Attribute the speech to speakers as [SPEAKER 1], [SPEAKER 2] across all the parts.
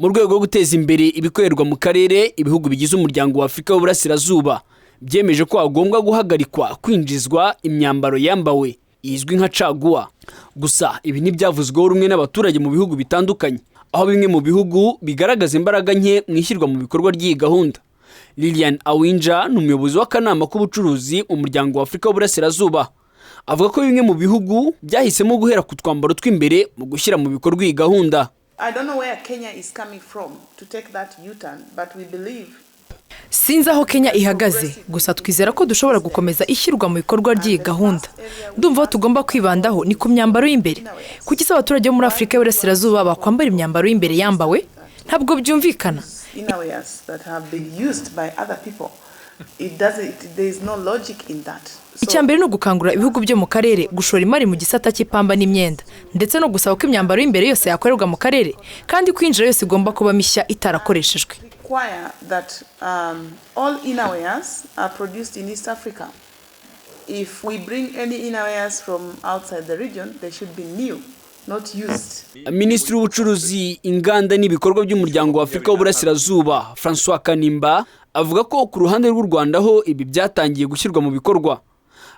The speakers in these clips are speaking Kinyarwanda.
[SPEAKER 1] mu rwego rwo guteza imbere ibikorerwa mu karere. Ibihugu bigize umuryango wa Afurika y'Uburasirazuba byemeje ko hagomba guhagarikwa kwinjizwa imyambaro yambawe izwi nka caguwa. Gusa ibi ntibyavuzweho rumwe n'abaturage mu bihugu bitandukanye, aho bimwe mu bihugu bigaragaza imbaraga nke mu ishyirwa mu bikorwa ry'iyi gahunda. Lilian Awinja ni umuyobozi w'akanama k'ubucuruzi umuryango wa Afurika y'Uburasirazuba, avuga ko bimwe mu bihugu byahisemo guhera ku twambaro tw'imbere mu gushyira mu bikorwa iyi gahunda.
[SPEAKER 2] Sinzi aho Kenya ihagaze, gusa twizera ko dushobora gukomeza ishyirwa mu bikorwa ry'iyi gahunda. Ndumva tugomba kwibandaho ni ku myambaro y'imbere. Kuki se abaturage bo muri Afurika y'Uburasirazuba bakwambara imyambaro y'imbere yambawe? Ntabwo byumvikana. Icyambere ni ugukangurira ibihugu byo mu karere gushora imari mu gisata cy'ipamba n'imyenda, ndetse no gusaba ko imyambaro y'imbere yose yakorerwa mu karere kandi kwinjira yose igomba kuba mishya itarakoreshejwe.
[SPEAKER 1] Minisitiri w'ubucuruzi, inganda n'ibikorwa by'umuryango wa Afurika y'Uburasirazuba François Kanimba avuga ko ku ruhande rw'u Rwanda ho ibi byatangiye gushyirwa mu bikorwa.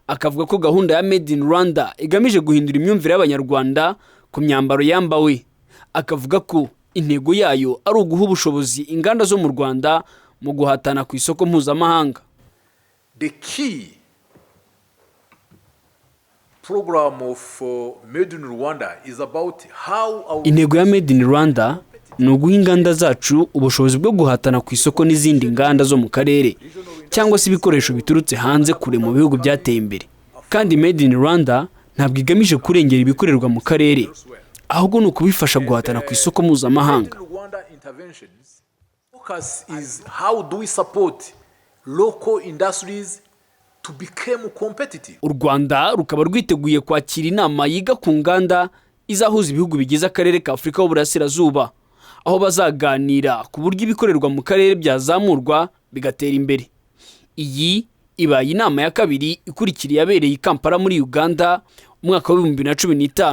[SPEAKER 1] Akavuga ko gahunda ya Made in Rwanda igamije guhindura imyumvire y'Abanyarwanda ku myambaro yambawe. Akavuga ko intego yayo ari uguha ubushobozi inganda zo mu Rwanda mu guhatana ku isoko mpuzamahanga.
[SPEAKER 3] The key program of Made in Rwanda is about how
[SPEAKER 1] intego ya Made in Rwanda ni uguha inganda zacu ubushobozi bwo guhatana ku isoko n'izindi nganda zo mu karere cyangwa se ibikoresho biturutse hanze kure mu bihugu byateye imbere. Kandi Made in Rwanda ntabwo igamije kurengera ibikorerwa mu karere, ahubwo ni ukubifasha guhatana ku isoko mpuzamahanga.
[SPEAKER 3] Focus is how do we support local industries to become competitive.
[SPEAKER 1] U Rwanda rukaba rwiteguye kwakira inama yiga ku nganda izahuza ibihugu bigize akarere ka Afurika y'Uburasirazuba, aho bazaganira ku buryo ibikorerwa mu karere byazamurwa bigatera imbere. Iyi ibaye inama ya kabiri ikurikira yabereye i Kampala muri Uganda umwaka wa 2015.